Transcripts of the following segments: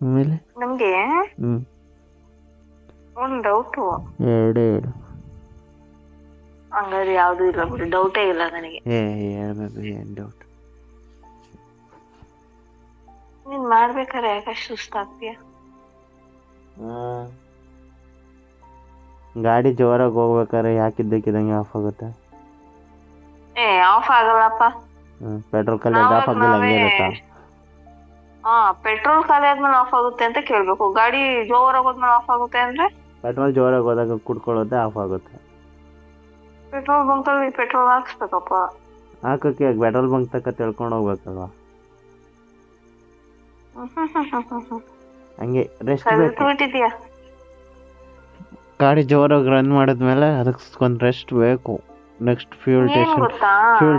ಆಮೇಲೆ ನಮ್ಗೆ ಹ್ಞೂ ಒಂದ್ ಡೌಟು. ಎರಡೇ ಹೇಳು. ಹಂಗಾದ್ರೆ ಯಾವ್ದು ಇಲ್ಲ ಬಿಡಿ, ಡೌಟೇ ಇಲ್ಲ ನನಗೆ. ಹೇಳ್ಬೇಕು, ಏನು ಡೌಟ್? ನೀನ್ ಮಾಡ್ಬೇಕಾರೆ ಯಾಕಷ್ಟು ಸುಸ್ತಾಗ್ತೀಯ? ಗಾಡಿ ಜೋರಾಗಿ ಹೋಗ್ಬೇಕಾದ್ರೆ ಯಾಕಿದ್ದಕ್ಕಿದಂಗೆ ಆಫ್ ಆಗುತ್ತೆ? ಆಫ್ ಆಗಲ್ಲಪ್ಪ. ಪೆಟ್ರೋಲ್ ಖಾಲಿ ಆಫ್ ಆಗಿಲ್ಲ, ಹಂಗೆ ಇರುತ್ತಾ? ಪೆಟ್ರೋಲ್ ಖಾಲಿ ಆದ್ಮೇಲೆ ಆಫ್ ಆಗುತ್ತೆ ಅಂತ ಕೇಳ್ಬೇಕು. ಗಾಡಿ ಜೋರಾಗಿ ಹೋದ್ಮೇಲೆ ಆಫ್ ಆಗುತ್ತೆ ಅಂದ್ರೆ ಪೆಟ್ರೋಲ್ ಜೋರಾಗಿ ಹೋದಾಗ ಕುಡ್ಕೊಳ್ಳೋದೆ ಆಫ್ ಆಗುತ್ತೆ. ಪೆಟ್ರೋಲ್ ಬಂಕಲ್ಲಿ ಪೆಟ್ರೋಲ್ ಹಾಕ್ಸ್ಬೇಕಪ್ಪ. ಹಾಕಕ್ಕೆ ಪೆಟ್ರೋಲ್ ಬಂಕ್ ತಕ್ಕ ತಿಳ್ಕೊಂಡು ಹೋಗ್ಬೇಕಲ್ವಾ? ಹಂಗೆ ರೆಸ್ಟ್ ಬೇಕು. ಕಲ್ತ್ಬಿಟ್ಟಿದ್ಯಾ? ಗಾಡಿ ಜೋರಾಗಿ ರನ್ ಮಾಡಿದ್ಮೇಲೆ ಅದಕ್ಕೊಂದು ರೆಸ್ಟ್ ಬೇಕು. ನೆಕ್ಸ್ಟ್ ಫ್ಯೂಲ್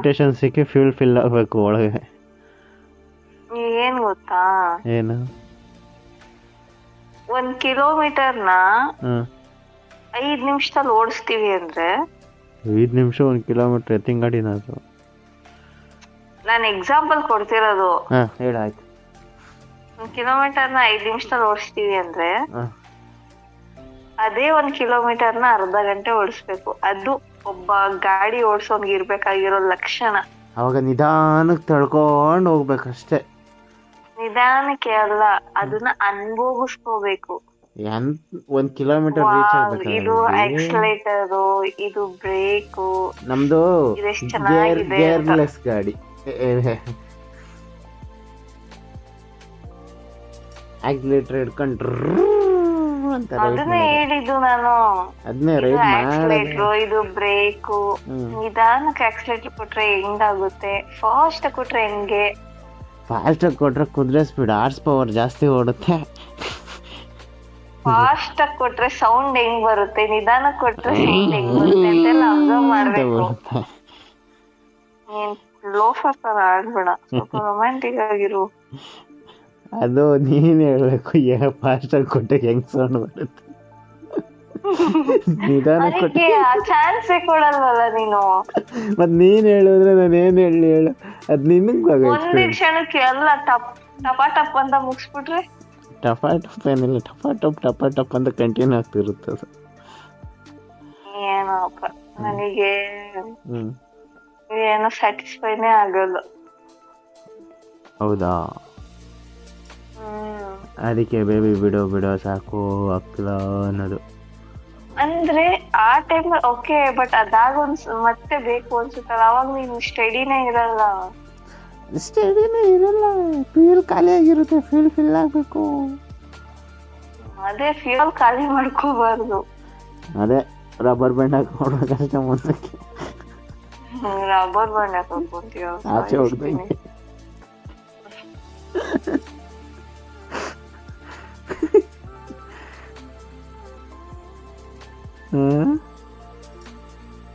ಸ್ಟೇಷನ್ ಸಿಕ್ಕಿ ಫ್ಯೂಲ್ ಫಿಲ್ ಆಗಬೇಕು ಒಳಗೆ. ಏನ್ ಗೊತ್ತಾ? ಏನು? 1 ಕಿಲೋಮೀಟರ್ನ 5 ನಿಮಿಷದಲ್ಲಿ ಓಡಿಸ್ತೀವಿ ಅಂದ್ರೆ 5 ನಿಮಿಷ 1 ಕಿಲೋಮೀಟರ್ ಎತ್ತಿನ ಗಾಡಿನ ಅದು? ನಾನು ಎಕ್ಸಾಂಪಲ್ ಕೊಡ್ತಿರೋದು. ಹೇಳಾಯ್ತು. 1 ಕಿಲೋಮೀಟರ್ನ 5 ನಿಮಿಷದಲ್ಲಿ ಓಡಿಸ್ತೀವಿ ಅಂದ್ರೆ ಅದೇ 1 ಕಿಲೋಮೀಟರ್ನ ಅರ್ಧ ಗಂಟೆ ಓಡಿಸ್ಬೇಕು. ಅದು ಒಬ್ಬ ಗಾಡಿ ಓಡಿಸೋನ್ಗೆ ಇರ್ಬೇಕಾಗಿರೋ ಲಕ್ಷಣ. ಅವಾಗ ನಿಧಾನಕ್ಕೆ ತಳ್ಕೊಂಡು ಹೋಗ್ಬೇಕಷ್ಟೇ. ನಿಧಾನಕ್ಕೆ ಅಲ್ಲ, ಅದನ್ನ ಅನುಭವಿಸ್ಕೋಬೇಕು. 1 ಕಿಲೋಮೀಟರ್ ರೀಚ್ ಆಗ್ಬೇಕು. ಇದು ಆಕ್ಸಿಲೇಟರ್, ಇದು ಬ್ರೇಕು, ನಮ್ದು ಇದೆಷ್ಟು ಚೆನ್ನಾಗಿದೆ. ಗೇರ್ಲೆಸ್ ಗಾಡಿ. ಆಕ್ಸಿಲೇಟರ್ ಹಿಡ್ಕೊಂಡ್ರು ಅಂತ ಅದನ್ನೇ ಹೇಳಿದ್ದು ನಾನು. ಅದನ್ನೇ ರೈಡ್ ಆಕ್ಸಿಲೇಟರ್, ಇದು ಬ್ರೇಕು. ನಿಧಾನಕ್ಕೆ ಆಕ್ಸಿಲೇಟರ್ ಕೊಟ್ರೆ ಹೆಂಗಾಗುತ್ತೆ, ಫಾಸ್ಟ್ ಕೊಟ್ರೆ ಹೆಂಗೆ? ಫಾಸ್ಟ್ ಕೊಟ್ರೆ ಕುದುರೆ ಸ್ಪೀಡ್, ಹಾರ್ಸ್ ಪವರ್ ಜಾಸ್ತಿ ಓಡುತ್ತೆ. ಫಾಸ್ಟ್ ಕೊಟ್ರೆ ಸೌಂಡ್ ಹೆಂಗ್ ಬರುತ್ತೆ, ನಿಧಾನ ಕೊಟ್ರೆ ಸೌಂಡ್ ಹೆಂಗ್ ಬರುತ್ತೆ ಅಂತೆಲ್ಲ ಅಬ್ಸರ್ವ್ ಮಾಡ್ಬೇಕು. ನೀನ್ ಲೋಫರ್ ತರ ಆಡ್ಬೇಡ, ಸ್ವಲ್ಪ ರೊಮ್ಯಾಂಟಿಕ್ ಆಗಿರು. ಅದು ನೀನ್ ಹೇಳ್ಬೇಕು, ಫಾಸ್ಟ್ ಆಗಿ ಕೊಟ್ಟೆ ಹೆಂಗ್ ಸೌಂಡ್ ಬರುತ್ತೆ. ನಿಧಾನ ಕೊಟ್ಟೆ ಚಾನ್ಸೇ ಕೊಡಲ್ವಲ್ಲ ನೀನು. ಮತ್ ನೀನ್ ಹೇಳಿದ್ರೆ ನಾನು ಏನ್ ಹೇಳು? ಅದ್ ನಿನಗ್ ಒಂದೇ ಕ್ಷಣಕ್ಕೆ ಎಲ್ಲ ಟಪ್ ಟಪ್ ಅಂತ ಮುಗಿಸ್ಬಿಟ್ರೆ? ಟಪಾ ಟಪ್ ಏನಿಲ್ಲ, ಟಪಾ ಟಪ್ ಅಂತ ಕಂಟಿನ್ಯೂ ಆಗ್ತಿರುತ್ತೆ ಅದು. ಏನಪ್ಪ, ನನಗೆ ಏನೋ ಸ್ಯಾಟಿಸ್ಫೈನೇ ಆಗಲ್ಲ. ಹೌದಾ? ಅದಕ್ಕೆ ಬೇಬಿ ಬಿಡೋ ಸಾಕು ಆಗ್ತಿಲ್ಲ ಅನ್ನೋದು. ಅಂದ್ರೆ ಆ ಟೈಮ್ ಓಕೆ, ಬಟ್ ಅದಾಗ ಮತ್ತೆ ಬೇಕು ಅನ್ಸುತ್ತಲ್ಲ, ಅವಾಗ ನೀನು ಸ್ಟಡಿನೇ ಇರಲ್ಲ. ಫ್ಯೂಲ್ ಖಾಲಿ ಆಗಿರುತ್ತೆ, ಫಿಲ್ ಆಗ್ಬೇಕು. ಅದೇ ಫ್ಯೂಲ್ ಖಾಲಿ ಮಾಡ್ಕೋಬಾರ್ದು. ಅದೇ ರಬ್ಬರ್ ಬ್ಯಾಂಡ್ ಹಾಕೊಂಡ್ಬೇಕಷ್ಟೇ ಮುಂದಕ್ಕೆ. ರಬ್ಬರ್ ಬ್ಯಾಂಡ್ ಹಾಕೊಂತೀಯ? ಆಚೆ ಹೋಗ್ತೀನಿ.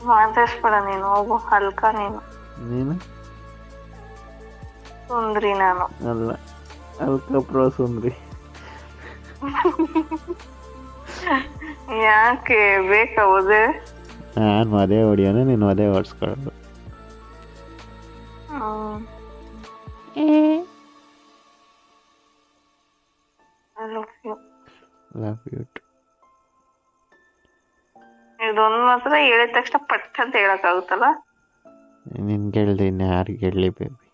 ಮಾತಾಡ್ಸ್ಬೇಡ ನೀನು, ಹೋಗು. ಹಲ್ಕ ನೀನು ಸುಂದ್ರಿ. ನಾನು ಅಲ್ಲ, ಹಲ್ಕ ಪ್ರೋ ಸುಂದ್ರಿ. ಯಾಕೆ ಬೇಕಾ ಓದೆ? ನಾನು ಅದೇ ಹೊಡಿಯೋಣ, ನೀನು ಅದೇ ಓಡಿಸ್ಕೊಳ್ಳೋದು. ಇದೊಂದು ಮಾತ್ರ ಹೇಳಿದ ತಕ್ಷಣ ಪಟ್ ಅಂತ ಹೇಳಕ್ಕಾಗುತ್ತಲ್ಲ? ನಿನ್ಗೆ ಹೇಳ್ದೆ ಇನ್ನು ಯಾರಿಗೆ ಹೇಳಲಿ ಬೇಬಿ?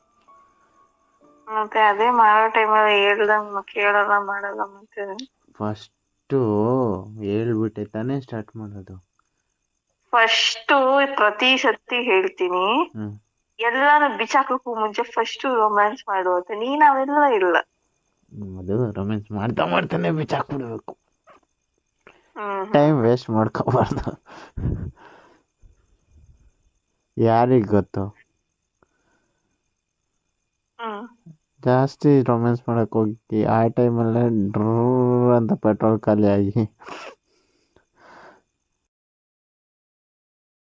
ಮತ್ತೆ ಅದೇ ಮಾಡೋ ಟೈಮಲ್ಲಿ ಹೇಳ್ದಂಗ ಕೇಳಲ್ಲ, ಮಾಡಲ್ಲ. ಮತ್ತೆ ಫಸ್ಟು ಹೇಳ್ಬಿಟ್ಟೆ ತಾನೇ ಸ್ಟಾರ್ಟ್ ಮಾಡೋದು. ಫಸ್ಟು ಪ್ರತಿ ಸತಿ ಹೇಳ್ತೀನಿ, ಎಲ್ಲಾನು ಬಿಚಾಕಕ್ಕೂ ಮುಂಚೆ ಫಸ್ಟ್ ರೊಮ್ಯಾನ್ಸ್ ಮಾಡುವಂತೆ. ನೀನ್ ಅವೆಲ್ಲ ಇಲ್ಲ. ಅದು ರೊಮ್ಯಾನ್ಸ್ ಮಾಡ್ತಾನೆ ಬಿಚಾಕ್ಬಿಡ್ಬೇಕು. ಟೈಮ್ ವೇಸ್ಟ್ ಮಾಡ್ಕೋಬಾರ್ದು. ಯಾರಿಗ್ ಗೊತ್ತು, ಜಾಸ್ತಿ ರೊಮ್ಯಾನ್ಸ್ ಮಾಡಕ್ ಹೋಗಿ ಆ ಟೈಮಲ್ಲೇ ಡ್ರೂ ಅಂತ ಪೆಟ್ರೋಲ್ ಖಾಲಿ ಆಗಿ